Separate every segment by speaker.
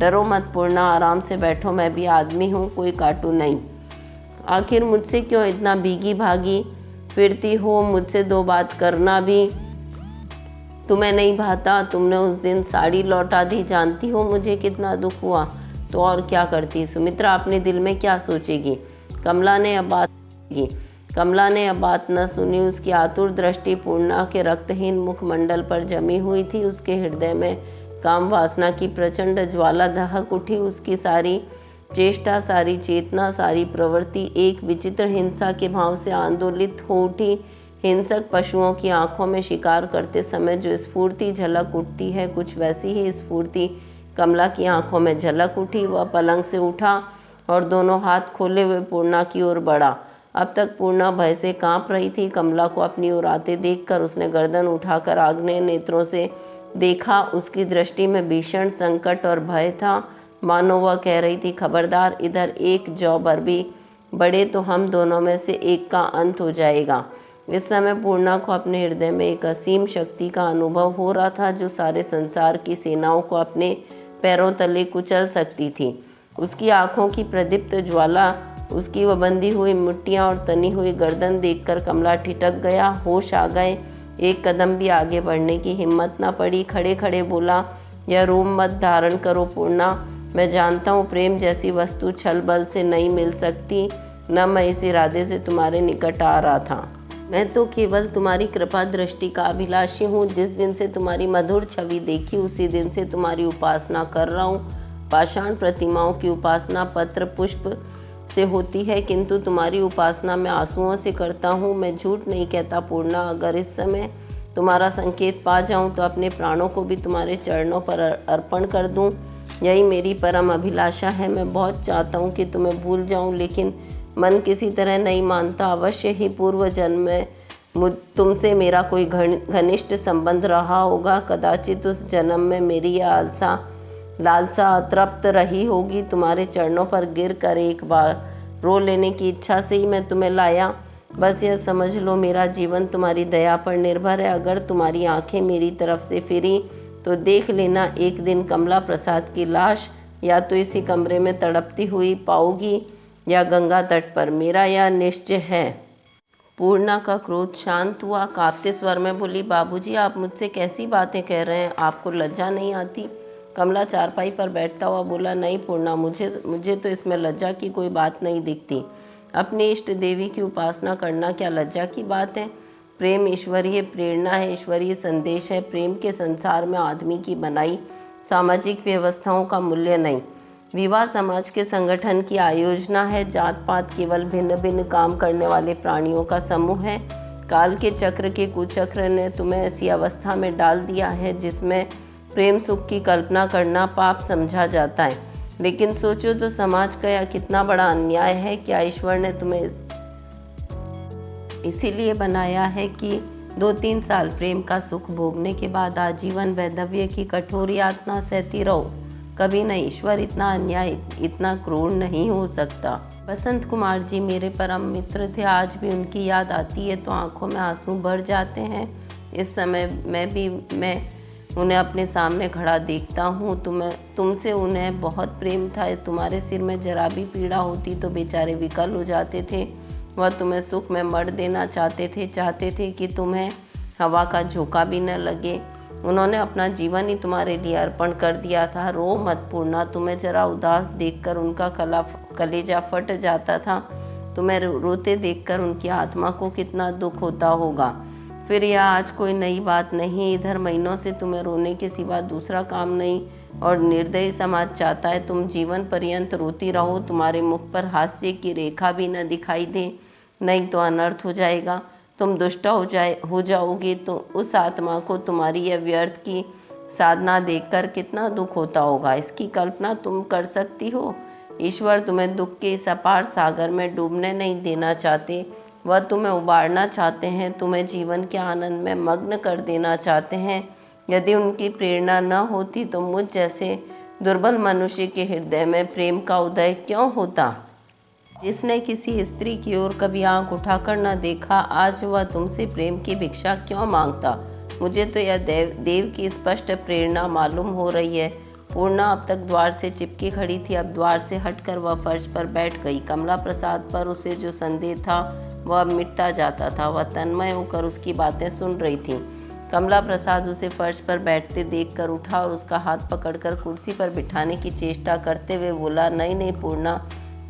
Speaker 1: डरो मत पूर्णा, आराम से बैठो, मैं भी आदमी हूँ, कोई काटू नहीं। आखिर मुझसे क्यों इतना भीगी भागी फिरती हो? मुझसे दो बात करना भी तुम्हें नहीं भाता? तुमने उस दिन साड़ी लौटा दी, जानती हो मुझे कितना दुख हुआ। तो और क्या करती? सुमित्रा अपने दिल में क्या सोचेगी? कमला ने अब बात न सुनी। उसकी आतुर दृष्टि पूर्णा के रक्तहीन मुखमंडल पर जमी हुई थी। उसके हृदय में काम वासना की प्रचंड ज्वाला दहक उठी। उसकी सारी चेष्टा, सारी चेतना, सारी प्रवृत्ति एक विचित्र हिंसा के भाव से आंदोलित हो उठी। हिंसक पशुओं की आंखों में शिकार करते समय जो स्फूर्ति झलक उठती है, कुछ वैसी ही स्फूर्ति कमला की आंखों में झलक उठी। वह पलंग से उठा और दोनों हाथ खोले हुए पूर्णा की ओर बढ़ा। अब तक पूर्णा भय से कांप रही थी। कमला को अपनी ओर आते देखकर उसने गर्दन उठाकर आग्नेय नेत्रों से देखा। उसकी दृष्टि में भीषण संकट और भय था, मानो वह कह रही थी, खबरदार, इधर एक जौ भर भी बढ़े तो हम दोनों में से एक का अंत हो जाएगा। इस समय पूर्णा को अपने हृदय में एक असीम शक्ति का अनुभव हो रहा था, जो सारे संसार की सेनाओं को अपने पैरों तले कुचल सकती थी। उसकी आंखों की प्रदीप्त ज्वाला, उसकी वह बंधी हुई मुट्ठियाँ और तनी हुई गर्दन देखकर कमला ठिठक गया। होश आ गए। एक कदम भी आगे बढ़ने की हिम्मत न पड़ी। खड़े खड़े बोला, यह रूप मत धारण करो पूर्णा। मैं जानता हूँ प्रेम जैसी वस्तु छल बल से नहीं मिल सकती। न मैं इस इरादे से तुम्हारे निकट आ रहा था। मैं तो केवल तुम्हारी कृपा दृष्टि का अभिलाषी हूँ। जिस दिन से तुम्हारी मधुर छवि देखी, उसी दिन से तुम्हारी उपासना कर रहा हूँ। पाषाण प्रतिमाओं की उपासना पत्र पुष्प से होती है, किंतु तुम्हारी उपासना मैं आंसुओं से करता हूँ। मैं झूठ नहीं कहता पूर्णा। अगर इस समय तुम्हारा संकेत पा जाऊँ तो अपने प्राणों को भी तुम्हारे चरणों पर अर्पण कर दूँ। यही मेरी परम अभिलाषा है। मैं बहुत चाहता हूँ कि तुम्हें भूल जाऊँ, लेकिन मन किसी तरह नहीं मानता। अवश्य ही पूर्व जन्म में तुमसे मेरा कोई घनिष्ठ संबंध रहा होगा। कदाचित उस जन्म में मेरी यह लालसा अतृप्त रही होगी। तुम्हारे चरणों पर गिर कर एक बार रो लेने की इच्छा से ही मैं तुम्हें लाया। बस यह समझ लो, मेरा जीवन तुम्हारी दया पर निर्भर है। अगर तुम्हारी आंखें मेरी तरफ से फिरी तो देख लेना, एक दिन कमला प्रसाद की लाश या तो इसी कमरे में तड़पती हुई पाओगी या गंगा तट पर। मेरा यह निश्चय है। पूर्णा का क्रोध शांत हुआ। कांपते स्वर में बोली, बाबूजी, आप मुझसे कैसी बातें कह रहे हैं? आपको लज्जा नहीं आती? कमला चारपाई पर बैठता हुआ बोला, नहीं पूर्णा, मुझे तो इसमें लज्जा की कोई बात नहीं दिखती। अपनी इष्ट देवी की उपासना करना क्या लज्जा की बात है? प्रेम ईश्वरीय प्रेरणा है, ईश्वरीय संदेश है। प्रेम के संसार में आदमी की बनाई सामाजिक व्यवस्थाओं का मूल्य नहीं। विवाह समाज के संगठन की आयोजना है। जात पात केवल भिन्न भिन्न काम करने वाले प्राणियों का समूह है। काल के चक्र के कुचक्र ने तुम्हें ऐसी अवस्था में डाल दिया है जिसमें प्रेम सुख की कल्पना करना पाप समझा जाता है। लेकिन सोचो तो समाज का यह कितना बड़ा अन्याय है। क्या ईश्वर ने तुम्हें इसीलिए बनाया है कि 2-3 साल प्रेम का सुख भोगने के बाद आजीवन वैधव्य की कठोर यातना सहती रहो? कभी नहीं। ईश्वर इतना अन्याय, इतना क्रूर नहीं हो सकता। बसंत कुमार जी मेरे परम मित्र थे। आज भी उनकी याद आती है तो आंखों में आंसू भर जाते हैं। इस समय मैं उन्हें अपने सामने खड़ा देखता हूँ। तुमसे उन्हें बहुत प्रेम था। तुम्हारे सिर में जरा भी पीड़ा होती तो बेचारे विकल हो जाते थे। वह तुम्हें सुख में मर देना चाहते थे कि तुम्हें हवा का झोंका भी न लगे। उन्होंने अपना जीवन ही तुम्हारे लिए अर्पण कर दिया था। रो मत पूर्णा। तुम्हें जरा उदास देखकर उनका कलेजा फट जाता था। तुम्हें रोते देखकर उनकी आत्मा को कितना दुख होता होगा। फिर यह आज कोई नई बात नहीं। इधर महीनों से तुम्हें रोने के सिवा दूसरा काम नहीं, और निर्दयी समाज चाहता है तुम जीवन पर्यंत रोती रहो। तुम्हारे मुख पर हास्य की रेखा भी न दिखाई दे, नहीं तो अनर्थ हो जाएगा। तुम दुष्ट हो जाओगी तो उस आत्मा को तुम्हारी यह व्यर्थ की साधना देखकर कितना दुख होता होगा। इसकी कल्पना तुम कर सकती हो? ईश्वर तुम्हें दुख के इस अपार सागर में डूबने नहीं देना चाहते। वह तुम्हें उबारना चाहते हैं, तुम्हें जीवन के आनंद में मग्न कर देना चाहते हैं। यदि उनकी प्रेरणा न होती तो मुझ जैसे दुर्बल मनुष्य के हृदय में प्रेम का उदय क्यों होता? जिसने किसी स्त्री की ओर कभी आंख उठाकर न देखा, आज वह तुमसे प्रेम की भिक्षा क्यों मांगता? मुझे तो यह देव की स्पष्ट प्रेरणा मालूम हो रही है। पूर्णा अब तक द्वार से चिपकी खड़ी थी, अब द्वार से हटकर वह फर्श पर बैठ गई। कमला प्रसाद पर उसे जो संदेह था वह अब मिटता जाता था। वह तन्मय होकर उसकी बातें सुन रही थी। कमला प्रसाद उसे फर्श पर बैठते देखकर उठा और उसका हाथ पकड़कर कुर्सी पर बिठाने की चेष्टा करते हुए बोला, नहीं नहीं पूर्णा,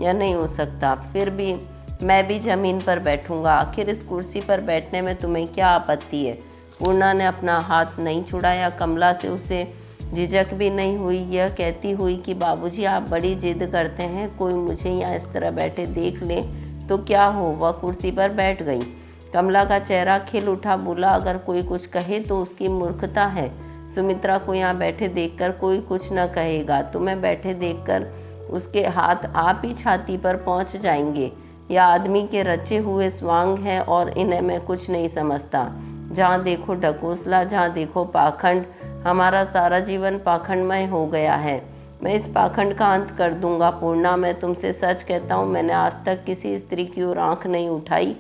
Speaker 1: यह नहीं हो सकता। फिर भी मैं भी जमीन पर बैठूंगा। आखिर इस कुर्सी पर बैठने में तुम्हें क्या आपत्ति है? पूर्णा ने अपना हाथ नहीं छुड़ाया। कमला से उसे झिझक भी नहीं हुई। यह कहती हुई कि बाबूजी आप बड़ी जिद करते हैं, कोई मुझे यहाँ इस तरह बैठे देख ले तो क्या हो। वह कुर्सी पर बैठ गई। कमला का चेहरा खिल उठा। बोला, अगर कोई कुछ कहे तो उसकी मूर्खता है। सुमित्रा को यहाँ बैठे देखकर कोई कुछ न कहेगा। तुम्हें बैठे देखकर उसके हाथ आप ही छाती पर पहुँच जाएंगे। यह आदमी के रचे हुए स्वांग हैं और इन्हें मैं कुछ नहीं समझता। जहाँ देखो ढकोसला, जहाँ देखो पाखंड। हमारा सारा जीवन पाखंडमय हो गया है। मैं इस पाखंड का अंत कर दूंगा। पूर्णा, मैं तुमसे सच कहता हूँ, मैंने आज तक किसी स्त्री की ओर आंख नहीं उठाई।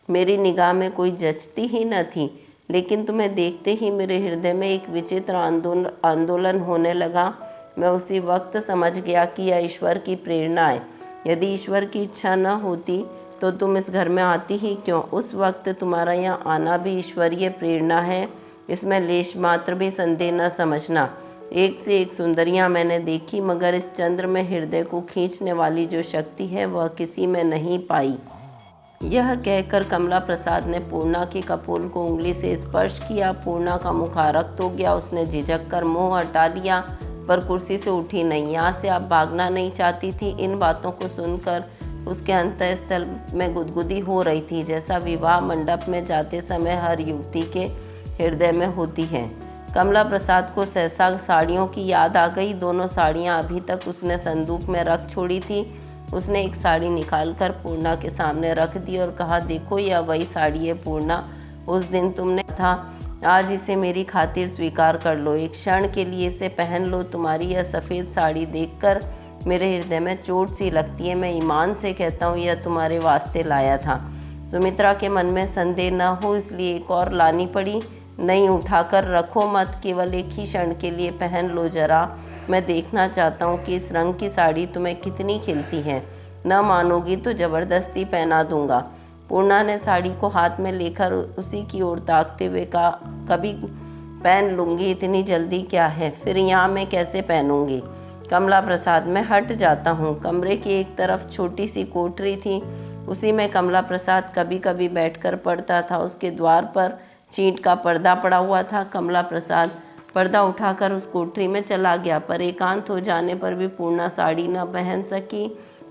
Speaker 1: मेरी निगाह में कोई जचती ही न थी, लेकिन तुम्हें देखते ही मेरे हृदय में एक विचित्र आंदोलन होने लगा। मैं उसी वक्त समझ गया कि यह ईश्वर की प्रेरणा है। यदि ईश्वर की इच्छा न होती तो तुम इस घर में आती ही क्यों? उस वक्त तुम्हारा यहाँ आना भी ईश्वरीय प्रेरणा है, इसमें लेश मात्र भी संदेह न समझना। एक से एक सुंदरियाँ मैंने देखी, मगर इस चंद्र में हृदय को खींचने वाली जो शक्ति है वह किसी में नहीं पाई। यह कहकर कमला प्रसाद ने पूर्णा की कपोल को उंगली से स्पर्श किया। पूर्णा का मुख आरक्त हो गया। उसने झिझक कर मुँह हटा लिया, पर कुर्सी से उठी नहीं। यहाँ से आप भागना नहीं चाहती थी। इन बातों को सुनकर उसके अंतःस्थल में गुदगुदी हो रही थी, जैसा विवाह मंडप में जाते समय हर युवती के हृदय में होती है। कमला प्रसाद को सहसा साड़ियों की याद आ गई। दोनों साड़ियाँ अभी तक उसने संदूक में रख छोड़ी थी। उसने एक साड़ी निकालकर पूर्णा के सामने रख दी और कहा, देखो यह वही साड़ी है पूर्णा, उस दिन तुमने था। आज इसे मेरी खातिर स्वीकार कर लो। एक क्षण के लिए इसे पहन लो। तुम्हारी यह सफ़ेद साड़ी देखकर मेरे हृदय में चोट सी लगती है। मैं ईमान से कहता हूँ यह तुम्हारे वास्ते लाया था। सुमित्रा के मन में संदेह न हो इसलिए एक और लानी पड़ी। नहीं, उठाकर रखो मत, केवल एक ही क्षण के लिए पहन लो जरा। मैं देखना चाहता हूँ कि इस रंग की साड़ी तुम्हें कितनी खिलती है। न मानोगी तो ज़बरदस्ती पहना दूंगा। पूर्णा ने साड़ी को हाथ में लेकर उसी की ओर ताकते हुए कहा, कभी पहन लूँगी, इतनी जल्दी क्या है? फिर यहाँ मैं कैसे पहनूँगी? कमला प्रसाद, मैं हट जाता हूँ। कमरे की एक तरफ छोटी सी कोठरी थी, उसी में कमला प्रसाद कभी कभी बैठकर पढ़ता था। उसके द्वार पर चींट का पर्दा पड़ा हुआ था। कमला प्रसाद पर्दा उठाकर उस कोठरी में चला गया, पर एकांत हो जाने पर भी पूर्णा साड़ी न पहन सकी।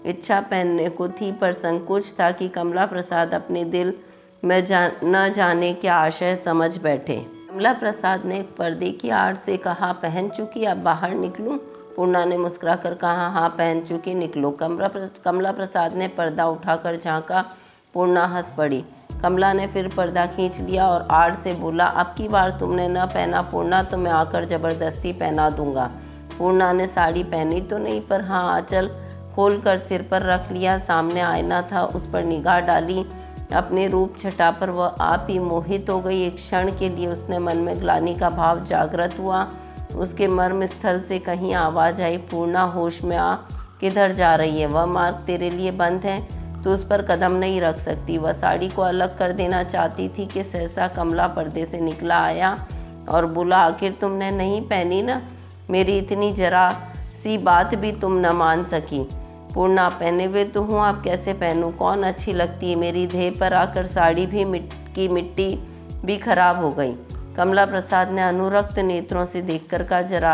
Speaker 1: इच्छा पहनने को थी, पर संकोच था कि कमला प्रसाद अपने दिल में न जाने क्या आशय समझ बैठे। कमला प्रसाद ने पर्दे की आड़ से कहा, पहन चुकी, अब बाहर निकलूं? पूर्णा ने मुस्कुराकर कहा, हाँ पहन चुकी, निकलो। कमला प्रसाद ने पर्दा उठाकर झांका। पूर्णा हंस पड़ी। कमला ने फिर पर्दा खींच लिया और आड़ से बोला, अब की बार तुमने न पहना पूर्णा तो मैं आकर ज़बरदस्ती पहना दूंगा। पूर्णा ने साड़ी पहनी तो नहीं, पर हाँ आंचल खोलकर सिर पर रख लिया। सामने आईना था, उस पर निगाह डाली। अपने रूप छटा पर वह आप ही मोहित हो गई। एक क्षण के लिए उसने मन में ग्लानि का भाव जागृत हुआ। उसके मर्म स्थल से कहीं आवाज़ आई, पूर्णा होश में आ, किधर जा रही है? वह मार्ग तेरे लिए बंद है, तो उस पर कदम नहीं रख सकती। वह साड़ी को अलग कर देना चाहती थी कि सहसा कमला पर्दे से निकला आया और बोला, आखिर तुमने नहीं पहनी ना? मेरी इतनी जरा सी बात भी तुम न मान सकी। पूर्णा, पहने हुए तो हूँ, अब कैसे पहनूँ? कौन अच्छी लगती है? मेरी देह पर आकर साड़ी भी मिट्टी भी खराब हो गई। कमला प्रसाद ने अनुरक्त नेत्रों से देखकर कहा, जरा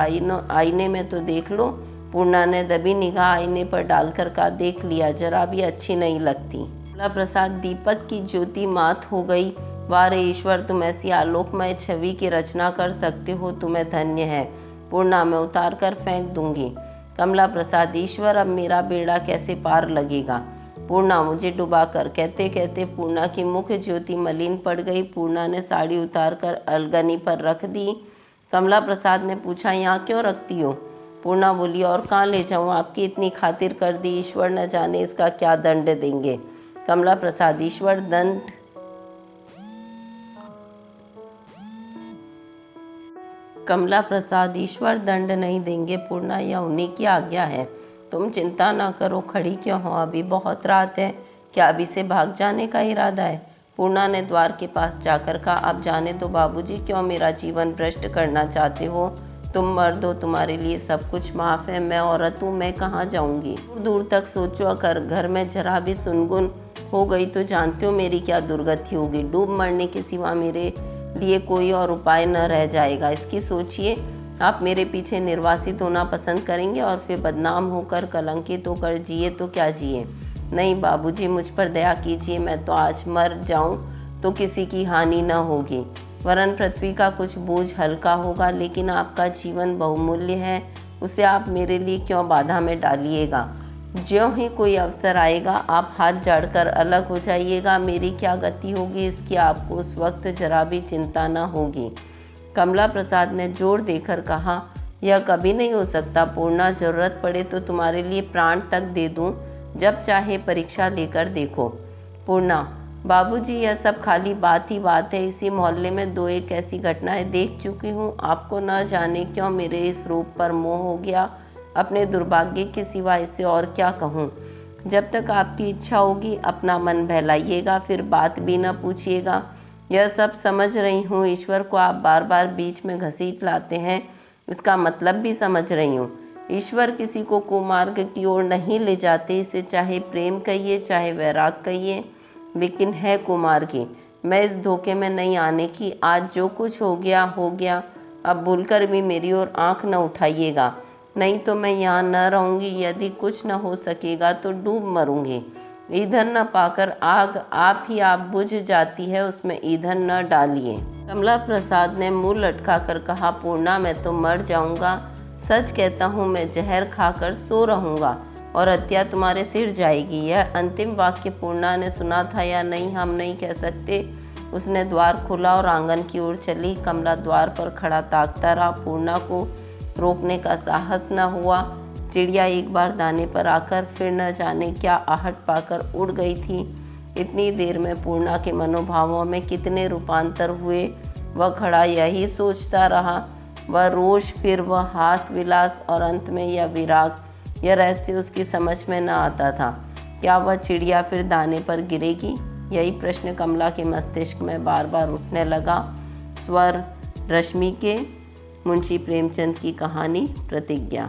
Speaker 1: आईने में तो देख लो। पूर्णा ने दबी निगाह आईने पर डालकर कहा, देख लिया, जरा भी अच्छी नहीं लगती। कमला प्रसाद दीपक की ज्योति मात हो गई। वाह रे ईश्वर, तुम ऐसी आलोकमय छवि की रचना कर सकते हो, तुम्हें धन्य है। पूर्णा, मैं उतार कर फेंक दूंगी। कमला प्रसाद, ईश्वर, अब मेरा बेड़ा कैसे पार लगेगा? पूर्णा, मुझे डुबाकर। कहते कहते पूर्णा की मुख ज्योति मलिन पड़ गई। पूर्णा ने साड़ी उतारकर अलगनी पर रख दी। कमला प्रसाद ने पूछा, यहाँ क्यों रखती हो? पूर्णा बोली, और कहाँ ले जाऊँ? आपकी इतनी खातिर कर दी, ईश्वर न जाने इसका क्या दंड देंगे। कमला प्रसाद, ईश्वर दंड कमला प्रसाद, ईश्वर दंड नहीं देंगे पूर्णा, यह उन्हीं की आज्ञा है। तुम चिंता ना करो, खड़ी क्यों हो, अभी बहुत रात है, क्या अभी से भाग जाने का इरादा है? पूर्णा ने द्वार के पास जाकर कहा, अब जाने दो बाबूजी, क्यों मेरा जीवन भ्रष्ट करना चाहते हो? तुम मर्द हो, तुम्हारे लिए सब कुछ माफ़ है, मैं औरत हूँ, मैं कहाँ जाऊँगी? दूर दूर तक सोचो, अगर घर में जरा भी सुनगुन हो गई तो जानते हो मेरी क्या दुर्गति होगी। डूब मरने के सिवा मेरे लिए कोई और उपाय न रह जाएगा। इसकी सोचिए, आप मेरे पीछे निर्वासित होना पसंद करेंगे और फिर बदनाम होकर कलंकित होकर जिए तो क्या जिए? नहीं बाबूजी, मुझ पर दया कीजिए, मैं तो आज मर जाऊं तो किसी की हानि न होगी, वरन पृथ्वी का कुछ बोझ हल्का होगा, लेकिन आपका जीवन बहुमूल्य है, उसे आप मेरे लिए क्यों बाधा में डालिएगा? ज्यों ही कोई अवसर आएगा आप हाथ झाड़कर अलग हो जाइएगा, मेरी क्या गति होगी इसकी आपको उस वक्त जरा भी चिंता न होगी। कमला प्रसाद ने जोर देकर कहा, यह कभी नहीं हो सकता पूर्णा, जरूरत पड़े तो तुम्हारे लिए प्राण तक दे दूं, जब चाहे परीक्षा लेकर देखो। पूर्णा, बाबूजी यह सब खाली बात ही बात है, इसी मोहल्ले में 2-1 ऐसी घटनाएं देख चुकी हूँ, आपको न जाने क्यों मेरे इस रूप पर मोह हो गया, अपने दुर्भाग्य के सिवा इसे और क्या कहूँ। जब तक आपकी इच्छा होगी अपना मन बहलाइएगा, फिर बात भी न पूछिएगा। यह सब समझ रही हूँ, ईश्वर को आप बार बार बीच में घसीट लाते हैं, इसका मतलब भी समझ रही हूँ। ईश्वर किसी को कुमार्ग की ओर नहीं ले जाते, इसे चाहे प्रेम कहिए चाहे वैराग कहिए, लेकिन है कुमार्गी। मैं इस धोखे में नहीं आने की, आज जो कुछ हो गया, अब भूलकर भी मेरी ओर आंख न उठाइएगा, नहीं तो मैं यहाँ न रहूँगी। यदि कुछ न हो सकेगा तो डूब मरूँगी। ईंधन न पाकर आग आप बुझ जाती है, उसमें ईंधन न डालिए। कमला प्रसाद ने मुंह लटका कर कहा, पूर्णा मैं तो मर जाऊँगा, सच कहता हूँ मैं जहर खाकर सो रहूँगा और हत्या तुम्हारे सिर जाएगी। यह अंतिम वाक्य पूर्णा ने सुना था या नहीं हम नहीं कह सकते। उसने द्वार खोला और आंगन की ओर चली। कमला द्वार पर खड़ा ताकता रहा, पूर्णा को रोकने का साहस न हुआ। चिड़िया एक बार दाने पर आकर फिर न जाने क्या आहट पाकर उड़ गई थी। इतनी देर में पूर्णा के मनोभावों में कितने रूपांतर हुए, वह खड़ा यही सोचता रहा। वह रोष, फिर वह हास विलास और अंत में यह विराग, यह रहस्य उसकी समझ में न आता था। क्या वह चिड़िया फिर दाने पर गिरेगी? यही प्रश्न कमला के मस्तिष्क में बार बार उठने लगा। स्वर रश्मि के, मुंशी प्रेमचंद की कहानी प्रतिज्ञा।